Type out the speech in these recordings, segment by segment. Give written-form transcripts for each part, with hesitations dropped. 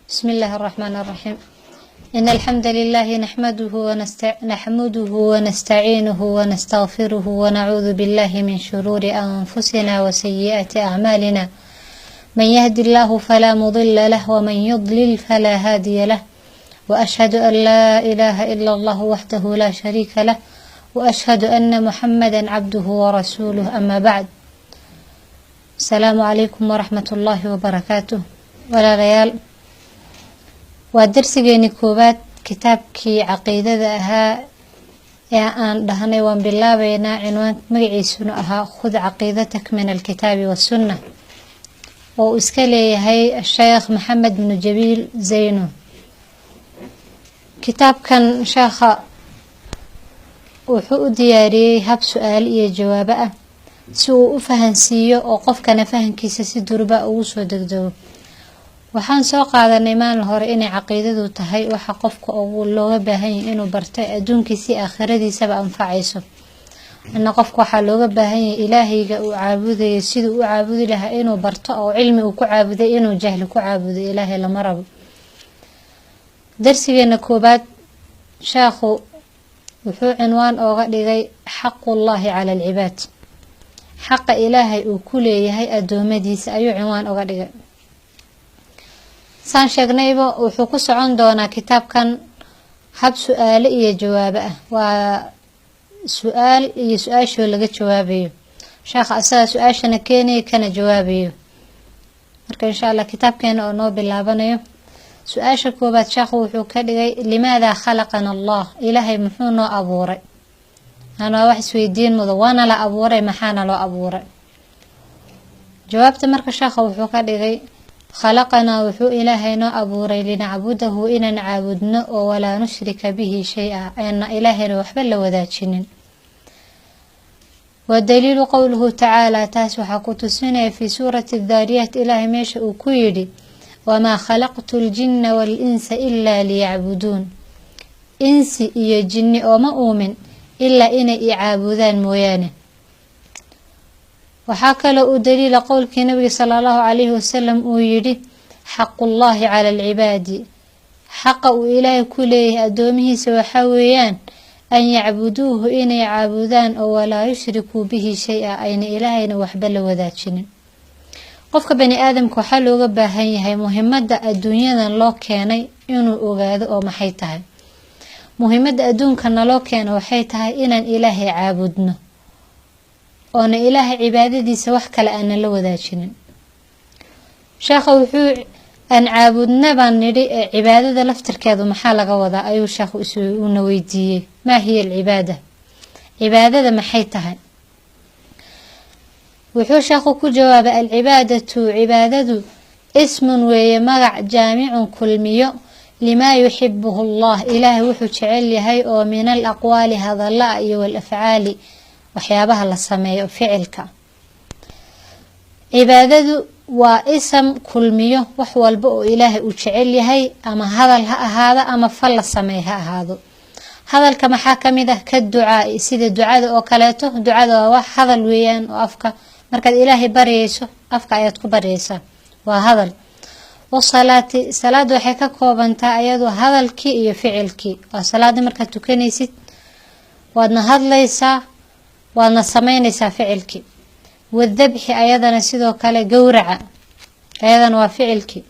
بسم الله الرحمن الرحيم. إن الحمد لله نحمده ونستعينه ونستغفره ونعوذ بالله من شرور أنفسنا وسيئات أعمالنا. من يهد الله فلا مضل له ومن يضلل فلا هادي له، وأشهد أن لا إله إلا الله وحده لا شريك له، وأشهد أن محمدا عبده ورسوله. أما بعد، السلام عليكم ورحمة الله وبركاته. ولا ليال ودرسيني كوبات كتابكي عقيدة أها أن دهني وان بالله بينا عنوان مجيسون أها خذ عقيدتك من الكتاب والسنة، وإسكالي هي الشيخ محمد بن جبيل زينو. كتاب كان شيخ وحو دياري هب سؤال إيه جوابه سو أفهنسيو وقف كان فهم كيساسي دربا وسو دقدو. waxaan soo qaadanay maalin hore inay caqiidadu tahay waxa qofka ugu looga baahan yahay inuu barto adduunkiisa iyo aakhiradiisaba anfacayso. qofka waxa looga baahan yahay ilaahayga uu caabudayo sidoo uu caabudi lahaa inuu barto oo cilmi uu ku caabuday inuu jahli ku caabudo ilaahay lama rabo. darsigeena koobaad sheekhu wuxuu cinwaan ooga dhigay xaqullaahi cala alcibaad. xaqa ilaahay uu ku leeyahay adoomadiisa ayuu cinwaan ooga dhigay. saan sheegnayba wuxuu ku socon doonaa kitaabkan hab su'aalo iyo jawaabo ah. waa su'aal iyo su'aasho laga jawaabayo. sheekha asaga su'aashana keenay kana jawaabayo. marka insha Allah kitaabkeena oo noo bilaabanayo su'aasha koobaad sheekhu wuxuu ka dhigay limaada khalaqana Allah, ilaahay muxuu noo abuuray. ana wax isweydiin mudo waana la abuuray maxaana loo abuuray. jawaabta marka sheekhu wuxuu ka dhigay خلقنا وحو إلهينا أبوري لنعبده إنا نعبدنا ولا نشرك به شيئا، أن إلهنا وحبل وذاتشنين. والدليل قوله تعالى تاسوح قطسنا في سورة الذاريات إله ميشأ كيري وما خلقت الجن والإنس إلا ليعبدون. إنس إيا جن وما أؤمن إلا إنا إعابدان مويانه. وحكى له دليل قول النبي صلى الله عليه وسلم ويري حق الله على العباد، حق إله كله أدومه سوى حويان أن يعبدوه إن يعبدان ولا يشركوا به شيئا، أين إلهنا وحبل وذاتشن. قفك بني آدم كحل وقبهي هي مهمة الدنيا الله كاني إنه أجاد أو محيتها. مهمة الدون كان الله كان وحيتها إن الإله عابدنا oona ilaahay cibaadadiisa wax kale aan la wadaajinin. sheekhu wuxuu aan caabudna baan nidhi cibaadada laftirkeedu maxaa laga wadaa ayuu sheekhu isuuna weydiiyey. ma hiya alcibaada, cibaadada maxay tahay? wuxuu sheekhu ku jawaabay alcibaadatu cibaadadu ismun weeye magac jaamicun kulmiyo limaa yuxibuhu Allah, ilaahay wuxuu jecel yahay oo min alaqwaali hadalla iyo walafcaali waxyaabaha la sameeyo ficilka. cibaadadu waa ism kulmiyo wax walba oo ilaahay uu jecel yahay ama hadal ha ahaado ama fal la sameeyo ha ahaado. hadalka maxaa kamid ah ka ducaa, sida ducada oo kaleeto. ducada waa wax hadal weeyaan oo afka markaad ilaahay bariyayso afka ayaad ku bariyaysaa, waa hadal. wasalaati, salaadu waxay ka koobantaa iyadoo hadalkii iyo ficilkii. waa salaada markaad tukanaysid waadna hadlaysaa waadna samaynaysaa ficilkii. wadabxi ayadana sidoo kale gowraca ayadana waa ficilkii.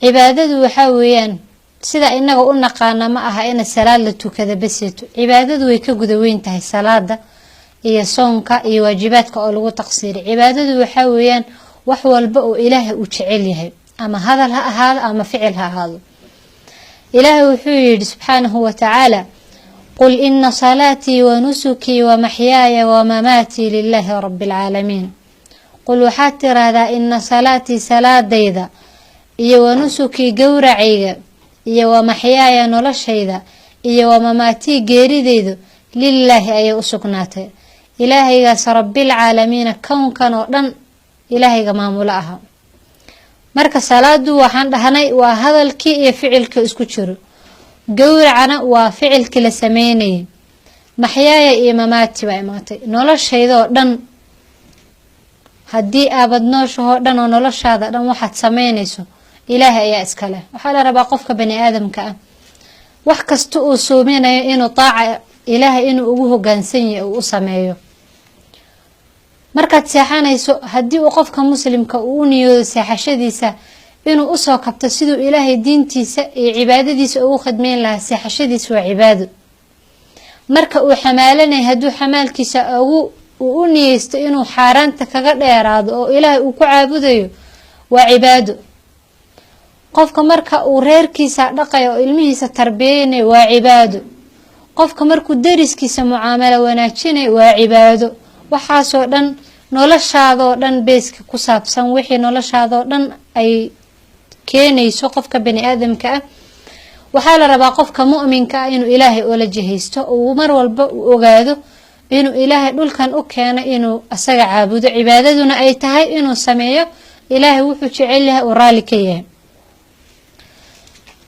cibaadadu waxaa weeyaan sida inaga u naqaana ma aha in salaad la tukada baseeto. cibaadadu way ka guda weyn tahay salaada iyo soonka iyo waajibaadka oo lagu taqsiiri. cibaadadu waxaa weeyaan wax walba oo ilaahay uu jecel yahay ama hadal ha ahaado ama ficil ha ahaado. ilaahay wuxuu yidhi subxaanahu wa tacaala قل إن صلاتي ونسكي ومحياي ومماتي لله رب العالمين. قل وحاتر هذا إن صلاتي صلاة ديدا إيا ونسكي قورعيدا إيا ومحياي نلشيدا إيا ومماتي قيري ديدا لله أي أسكناته إلهي رب العالمين كون كانوا لن إلهي مامولاها. مركز صلاة وحان دهني وهذا الكي يفعل كإسكتشرو. gowracana waa ficilkii la sameynayay. maxyaaya iyo mamaati waa imaatay noloshayda oo dhan. haddii aabad nooshaho dhan oo noloshaada dhan waxaad sameynayso ilaahay ayaa iska leh. waxaa la rabaa qofka bani aadamka ah wax kasta uu soominayo inuu taaca ilaahay inuu ugu hoggaansan yahay uu u sameeyo. markaad seexanayso haddii uu qofka muslimka uu u niyoodo seexashadiisa inuu usoo kabto siduu ilaahay diintiisa iyo cibaadadiisa ugu khidmeyn lahaa, seexashadiisa waa cibaado. marka uu xamaalanay hadduu xamaalkiisa uu u niyeysto inuu xaaraanta kaga dheeraado oo ilaahay uu ku caabudayo waa cibaado. qofka marka uu reerkiisa dhaqayo oo ilmihiisa tarbiyeynayo waa cibaado. qofka markuu dariskiisa mucaamalo wanaajinayo waa cibaado. waxaasoo dhan noloshaadoo dhan beeska ku saabsan wixii noloshaadoo dhan ay keenayso qofka bani aadamka ah. waxaa la rabaa qofka mu'minka ah inuu ilaahay oola jihaysto oo mar walba uu ogaado inuu ilaahay dhulkan u keeno inuu asaga caabudo, cibaadaduna ay tahay inuu sameeyo ilaahay wuxuu jecel yahay oo raali ka yahay.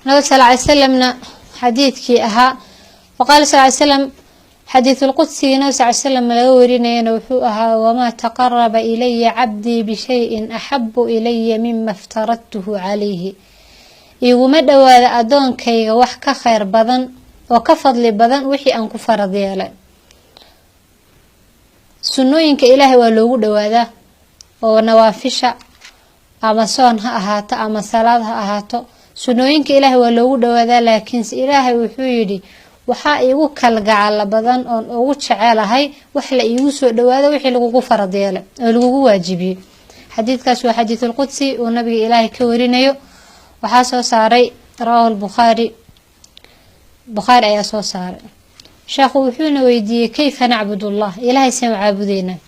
nabi sal ly salamna xadiidkii ahaa waqaala sal ly salam xadiiث الqudsi nabi sal slam laga warinayana wuxuu ahaa wamaa taqaraba ilaya cabdii bishayin axabu ilaya mima iftaradtuhu calayhi. iguma dhowaada adoonkayga wax ka khayr badan oo ka fadli badan wixii aan ku farad yeelay. sunnooyinka ilaahay waa loogu dhowaadaa oo nawaafisha ama soon ha ahaato ama salaad ha ahaato, sunnooyinka ilaahay waa loogu dhowaadaa. laakiinse ilaahay wuxuu yidhi waxaa iigu kalgacala badan oon ugu jecelahay wax la iigu soo dhawaado wixii lagugu farad yeelay oo lagugu waajibiyey. xadiidkaas waa xadiiث الqudsi uu nabiga ilaahay ka warinayo. waxaa soo saaray rawaahu bukhaari ayaa soo saaray. sheekhu wuxuuna weydiiyey kayfa nacbudullah, ilaahay saan u caabudeynaa?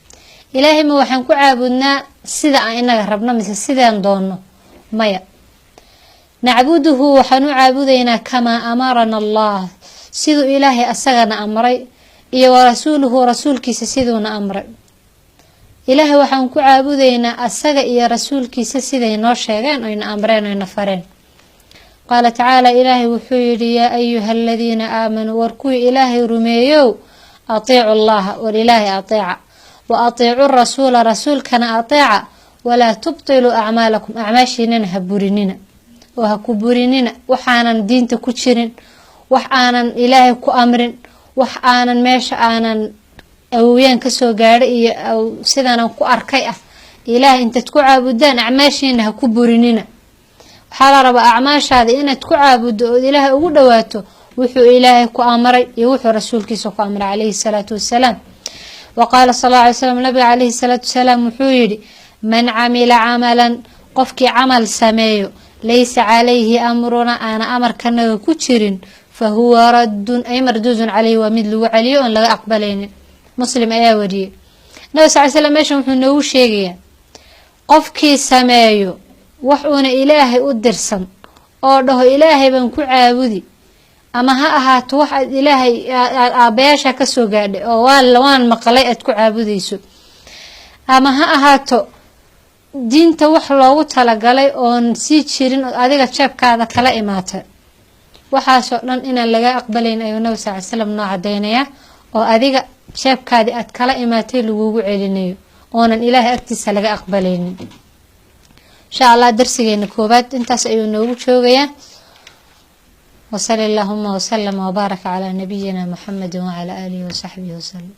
ilaahay ma waxaan ku caabudnaa sida aan inaga rabno mise sidaan doonno? maya. nacbuduhu waxaan u caabudeynaa kamaa amarana allah, siduu ilaahay asagana amray, iyo warasuuluhu rasuulkiisa siduuna amray. ilaahay waxaan ku caabudeynaa asaga iyo rasuulkiisa siday noo sheegeen oyna amreen oyna fareen. qaala tacaala ilaahay wuxuu yidhi yaa ayuha aladiina aamanuu war kuwii ilaahay rumeeyow atiicu allaha war ilaahay ateeca wa atiicu rasuula rasuulkana ateeca walaa tubtiluu acmaalakum acmaashiinana ha burinina oo ha ku burinina waxaanan diinta ku jirin, wax aanan ilaahay ku amrin, wax aanan meesha aanan awowyaan kasoo gaadhay iyo sidaanan ku arkay ah. ilaahay intaad ku caabudaan acmaashiina ha ku burinina. waxaa la rabaa acmaashaada inaad ku caabuddo ood ilaahay ugu dhawaato wuxuu ilaahay ku amray iyo wuxuu rasuulkiisa ku amray calayhi salaatu wasalaam. waqaala sal alla alay slam nabiga calayhi salaatu wasalaam wuxuu yidhi man camila camalan qofkii camal sameeyo laysa calayhi amruna aana amarkanaga ku jirin fahuwa raddun ay marduudun calayhi waa mid lagu celiyo oon laga aqbalaynin. muslim ayaa wariyey. nabi sal ly slam meeshan wuxuu noogu sheegayaa qofkii sameeyo wax uuna ilaahay u dirsan oo dhaho ilaahay baan ku caabudi, ama ha ahaato wax aad ilaahay aad aabayaasha kasoo gaadhay oo waan maqlay aad ku caabudayso, ama ha ahaato diinta wax loogu talagalay oon sii jirin oo adiga jeebkaada kala imaatay, waxaasoo dhan inaan laga aqbalayn ayuu nabi sal ly slam noo cadeynayaa oo adiga jeebkaadii aad kala imaatay lagugu celinayo oonan ilaahay agtiisa laga aqbalaynin. insha allah darsigeena koobaad intaas ayuu noogu joogayaa. wasali allahuma wasalama wbaaraka calaa nabiyina muxamedi wacalaa aalihi wasaxbihi wasalam.